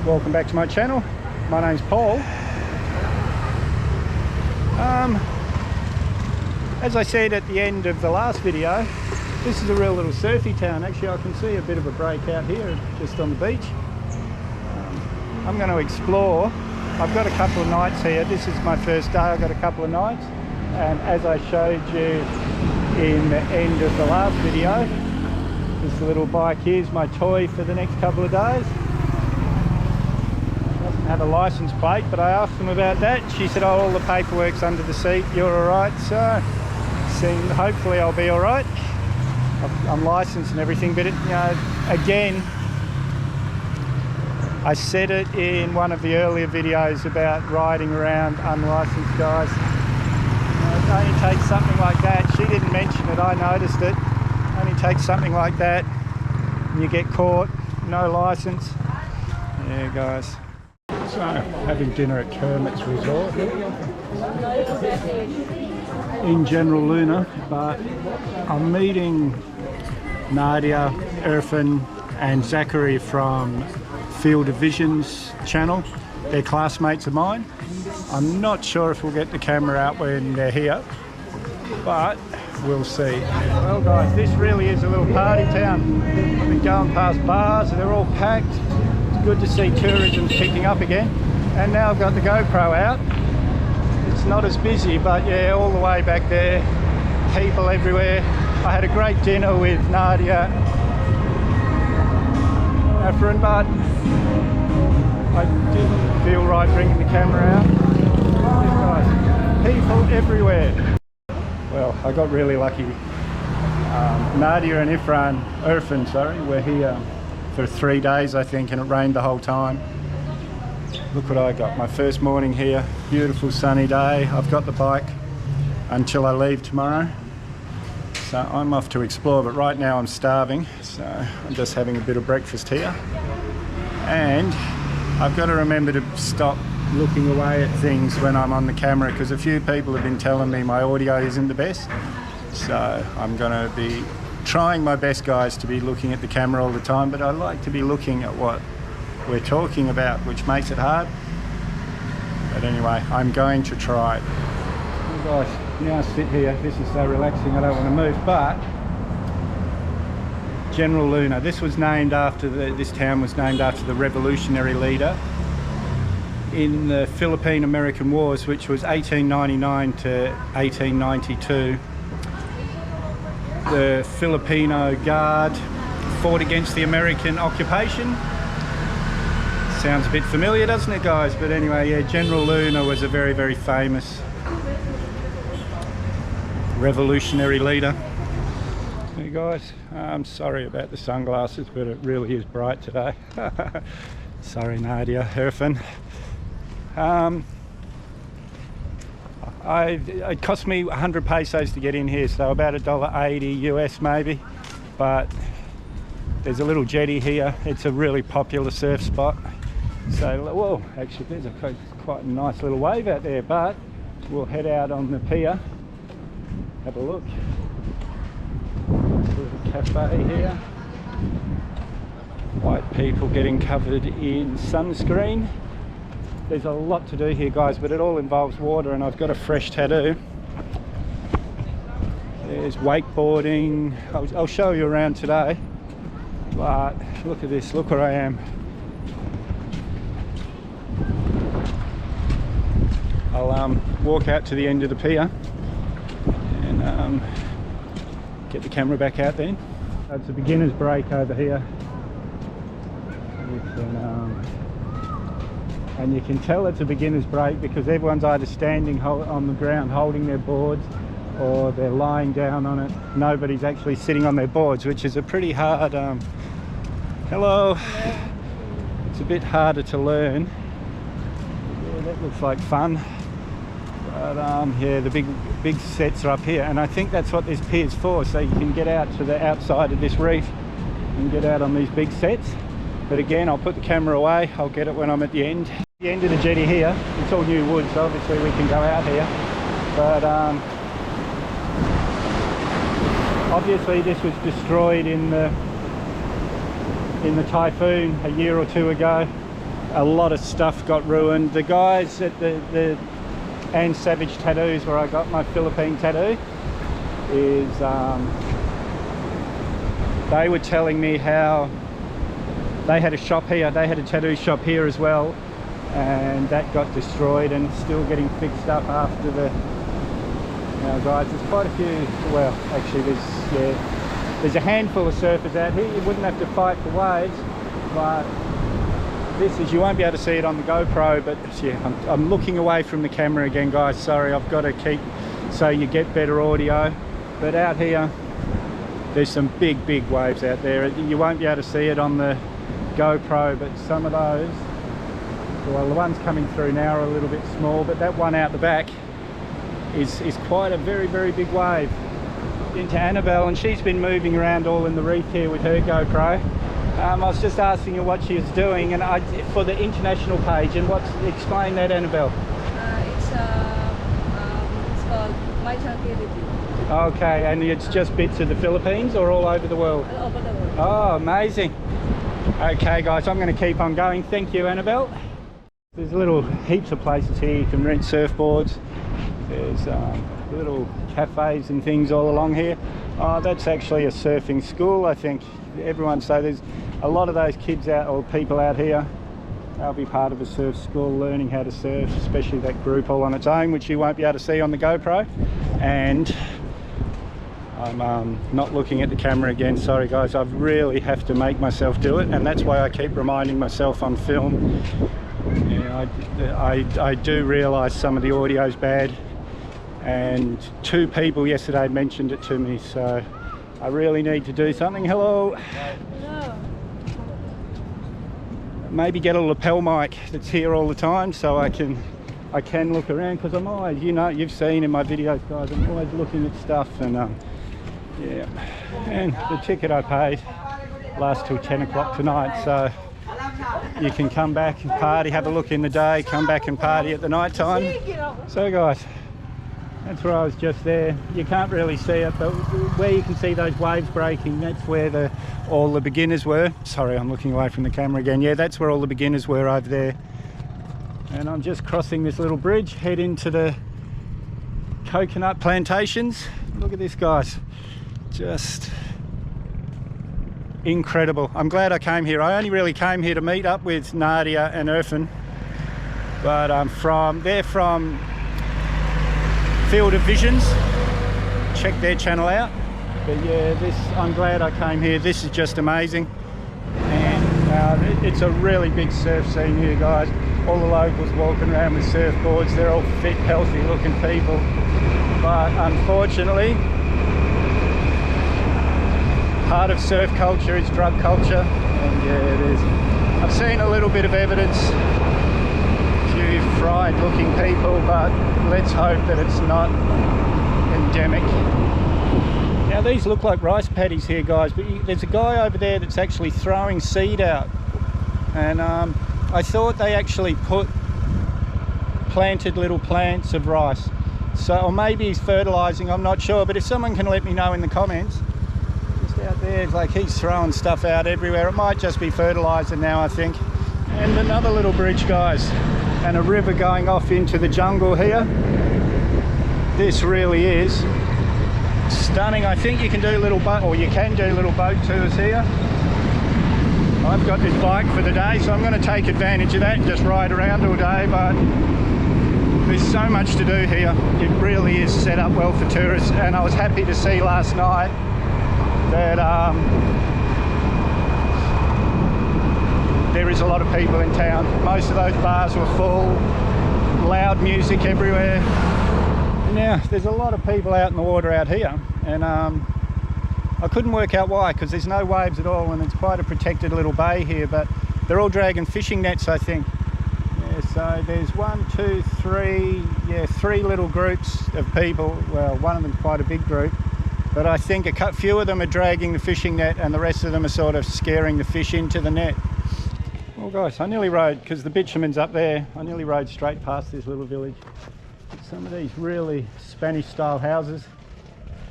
welcome back to my channel. My name's Paul. As I said at the end of the last video, this is a real little surfy town. Actually, I can see a bit of a break out here just on the beach. I'm going to explore. I've got a couple of nights here. This is my first day. I've got a couple of nights, and as I showed you in the end of the last video, this little bike here is my toy for the next couple of days. Doesn't have a license plate, but I asked them about that. She said, oh, all the paperwork's under the seat, you're all right. So hopefully I'll be all right. I'm licensed and everything, but again, I said it in one of the earlier videos about riding around unlicensed guys. It only takes something like that. She didn't mention it, I noticed it. It only takes something like that and you get caught, no license. Yeah, guys. So, having dinner at Kermit's Resort in General Luna, but I'm meeting Nadia, Irfan and Zachary from Field of Vision's channel. They're classmates of mine. I'm not sure if we'll get the camera out when they're here, but we'll see. Well guys, this really is a little party town. I've been going past bars, they're all packed. It's good to see tourism picking up again. And now I've got the GoPro out. It's not as busy, but yeah, all the way back there, people everywhere. I had a great dinner with Nadia, Irfan, but I didn't feel right bringing the camera out. Guys, people everywhere. Well, I got really lucky. Nadia and Irfan, sorry, were here for 3 days, I think, and it rained the whole time. Look what I got. My first morning here, beautiful sunny day. I've got the bike until I leave tomorrow. So I'm off to explore, but right now I'm starving. So I'm just having a bit of breakfast here. And I've got to remember to stop looking away at things when I'm on the camera, because a few people have been telling me my audio isn't the best. So I'm going to be trying my best, guys, to be looking at the camera all the time, but I like to be looking at what we're talking about, which makes it hard. But anyway, I'm going to try. Oh guys, now I sit here, this is so relaxing, I don't want to move, but General Luna, this was named after this town was named after the revolutionary leader in the Philippine-American Wars, which was 1899 to 1892. The Filipino Guard fought against the American occupation. Sounds a bit familiar, doesn't it, guys? But anyway, yeah, General Luna was a very, very famous revolutionary leader. Hey guys, I'm sorry about the sunglasses, but it really is bright today. Sorry, Nadia, Irfan. It cost me 100 pesos to get in here, so about $1.80 US maybe. But there's a little jetty here. It's a really popular surf spot. So, whoa, actually there's quite a nice little wave out there, but we'll head out on the pier, have a look. Little cafe here. White people getting covered in sunscreen. There's a lot to do here, guys, but it all involves water, and I've got a fresh tattoo. There's wakeboarding. I'll show you around today, but look at this, look where I am. I'll walk out to the end of the pier and get the camera back out then. It's a beginner's break over here. And you can tell it's a beginner's break because everyone's either standing on the ground holding their boards, or they're lying down on it. Nobody's actually sitting on their boards, which is a pretty hard, hello. It's a bit harder to learn. Yeah, that looks like fun. But yeah, the big sets are up here, and I think that's what this pier's for, so you can get out to the outside of this reef and get out on these big sets. But again, I'll put the camera away, I'll get it when I'm at the end. The end of the jetty here, it's all new wood, so obviously we can go out here. But obviously this was destroyed in the typhoon a year or two ago. a lot of stuff got ruined. The guys at the Ann Savage Tattoos, where I got my Philippine tattoo, is they were telling me how they had a shop here, they had a tattoo shop here as well, and that got destroyed and still getting fixed up after the guys. There's quite a few, well actually there's a handful of surfers out here. You wouldn't have to fight for waves, but this is, you won't be able to see it on the GoPro, but yeah, I'm looking away from the camera again, guys. Sorry, I've got to keep so you get better audio. But out here, there's some big waves out there. You won't be able to see it on the GoPro, but some of those, well, the ones coming through now are a little bit small, but that one out the back is quite a very big wave. Into Annabelle, and she's been moving around all in the reef here with her GoPro. I was just asking her what she was doing, and for the international page. And explain that, Annabelle. It's called My Tranquility. Okay, and it's just bits of the Philippines or all over the world? All over the world. Oh, amazing. Okay, guys, I'm going to keep on going. Thank you, Annabelle. There's little heaps of places here you can rent surfboards. There's little cafes and things all along here. Oh, that's actually a surfing school, I think. Everyone, so there's a lot of those kids out, or people out here, they'll be part of a surf school learning how to surf, especially that group all on its own, which you won't be able to see on the GoPro. And I'm not looking at the camera again, sorry guys, I really have to make myself do it, and that's why I keep reminding myself on film. Yeah, I do realise some of the audio's bad, and 2 people yesterday mentioned it to me, so I really need to do something. Hello. Hello. Maybe get a lapel mic that's here all the time, so I can look around, because I'm always, you know, you've seen in my videos, guys, I'm always looking at stuff. And yeah, and the ticket I paid lasts till 10 o'clock tonight, so you can come back and party, have a look in the day, come back and party at the night time. So guys, that's where I was just there. You can't really see it, but where you can see those waves breaking, that's where all the beginners were. Sorry, I'm looking away from the camera again. Yeah, that's where all the beginners were, over there. And I'm just crossing this little bridge, head into the coconut plantations. Look at this, guys. Just incredible. I'm glad I came here. I only really came here to meet up with Nadia and Irfan, but they're from Field of Visions. Check their channel out. But yeah, I'm glad I came here. This is just amazing, and it's a really big surf scene here, guys. All the locals walking around with surfboards. They're all fit, healthy looking people, but unfortunately part of surf culture is drug culture, and yeah, it is. I've seen a little bit of evidence, a few fried looking people, but let's hope that it's not endemic. Now these look like rice paddies here, guys, but there's a guy over there that's actually throwing seed out, and I thought they actually planted little plants of rice, so, or maybe he's fertilizing, I'm not sure, but if someone can let me know in the comments. Just out there, it's like he's throwing stuff out everywhere. It might just be fertilizer now, I think. And another little bridge, guys, and a river going off into the jungle here. This really is stunning. I think you can do little boat, or you can do little boat tours here. I've got this bike for the day, so I'm going to take advantage of that and just ride around all day, but there's so much to do here. It really is set up well for tourists, and I was happy to see last night that there is a lot of people in town. Most of those bars were full, loud music everywhere. Now there's a lot of people out in the water out here, and I couldn't work out why, because there's no waves at all, and it's quite a protected little bay here, but they're all dragging fishing nets, I think. Yeah, so there's 1, 2, 3, yeah, 3 little groups of people. Well, one of them's quite a big group, but I think a few of them are dragging the fishing net, and the rest of them are sort of scaring the fish into the net. Well guys, I nearly rode, because the bitumen's up there, I nearly rode straight past this little village. Some of these really Spanish style houses.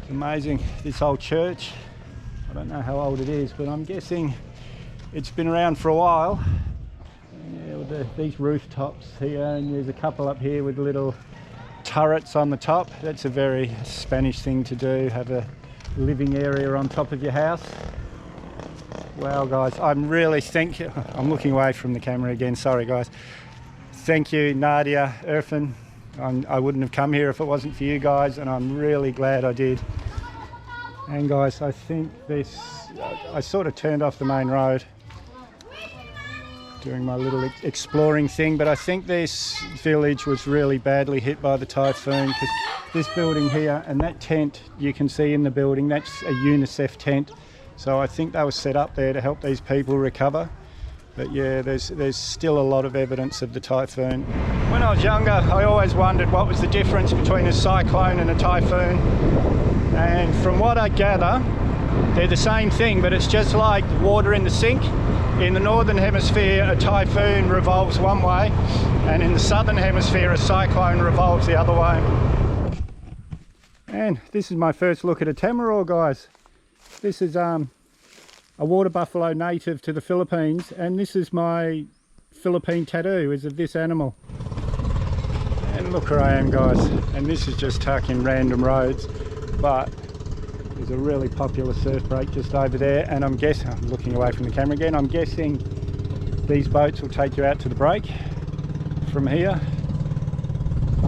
It's amazing. This old church, I don't know how old it is, but I'm guessing it's been around for a while. Yeah, with these rooftops here, and there's a couple up here with little turrets on the top. That's a very Spanish thing to do, have a living area on top of your house. Wow guys, I'm looking away from the camera again, sorry guys. Thank you Nadia, Irfan. I wouldn't have come here if it wasn't for you guys, and I'm really glad I did. And guys, I think I sort of turned off the main road doing my little exploring thing, but I think this village was really badly hit by the typhoon, because this building here and that tent you can see in the building, that's a UNICEF tent. So I think they were set up there to help these people recover. But yeah, there's still a lot of evidence of the typhoon. When I was younger, I always wondered what was the difference between a cyclone and a typhoon. And from what I gather, they're the same thing, but it's just like water in the sink. In the northern hemisphere, a typhoon revolves one way, and in the southern hemisphere, a cyclone revolves the other way. And this is my first look at a Tamarau, guys. This is a water buffalo native to the Philippines, and this is my Philippine tattoo, is of this animal. And look where I am, guys, and this is just tucked in random roads, but there's a really popular surf break just over there, and I'm looking away from the camera again, I'm guessing these boats will take you out to the break from here.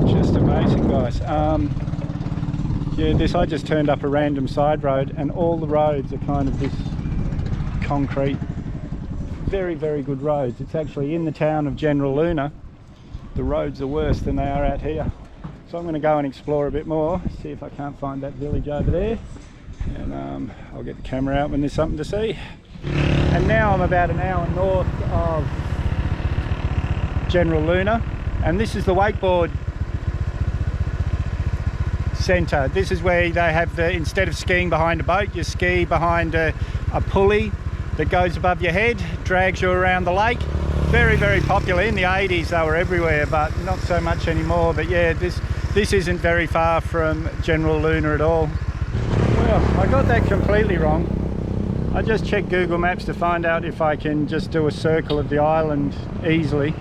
Just amazing, guys. Yeah, I just turned up a random side road, and all the roads are kind of this concrete, very, very good roads. It's actually in the town of General Luna. The roads are worse than they are out here. So I'm going to go and explore a bit more, see if I can't find that village over there. And I'll get the camera out when there's something to see. And now I'm about an hour north of General Luna, and this is the wakeboard centre. This is where they have instead of skiing behind a boat, you ski behind a pulley that goes above your head, drags you around the lake. Very, very popular. In the 80s they were everywhere, but not so much anymore. But yeah, this isn't very far from General Luna at all. Well, I got that completely wrong. I just checked Google Maps to find out if I can just do a circle of the island easily.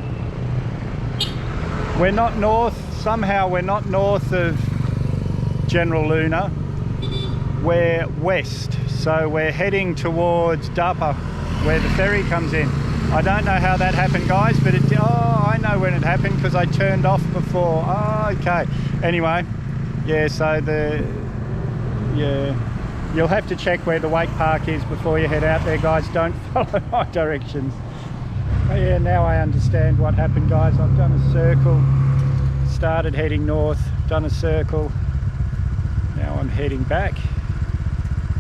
We're not north, somehow we're not north of General Luna, we're west. So we're heading towards Dapa, where the ferry comes in. I don't know how that happened, guys, but I know when it happened because I turned off before. Oh, okay. Anyway, yeah, so you'll have to check where the wake park is before you head out there, guys. Don't follow my directions. But yeah, now I understand what happened, guys. I've done a circle, started heading north, done a circle. Now I'm heading back.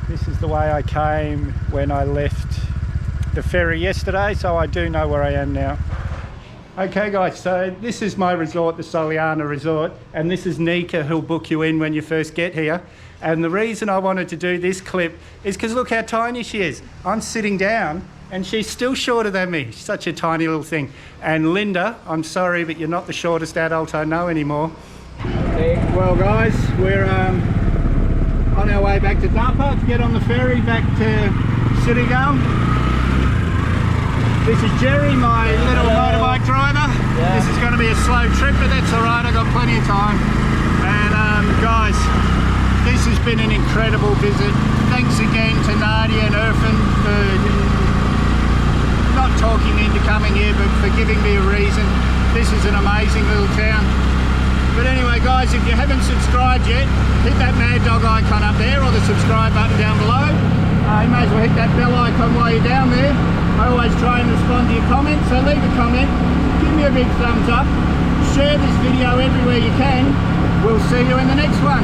This is the way I came when I left the ferry yesterday, so I do know where I am now. Okay guys, so this is my resort, the Soliana Resort, and this is Nika who'll book you in when you first get here. And the reason I wanted to do this clip is because look how tiny she is. I'm sitting down and she's still shorter than me. She's such a tiny little thing. And Linda, I'm sorry, but you're not the shortest adult I know anymore. Okay, well guys, we're on our way back to Dapa to get on the ferry back to Surigao. This is Jerry, my little motorbike driver. Yeah. This is going to be a slow trip, but that's alright, I've got plenty of time. And guys, this has been an incredible visit. Thanks again to Nadia and Irfan for not talking me into coming here, but for giving me a reason. This is an amazing little town. But anyway guys, if you haven't subscribed yet, hit that mad dog icon up there or the subscribe button down below. You may as well hit that bell icon while you're down there. I always try and respond to your comments, so leave a comment, give me a big thumbs up, share this video everywhere you can. We'll see you in the next one.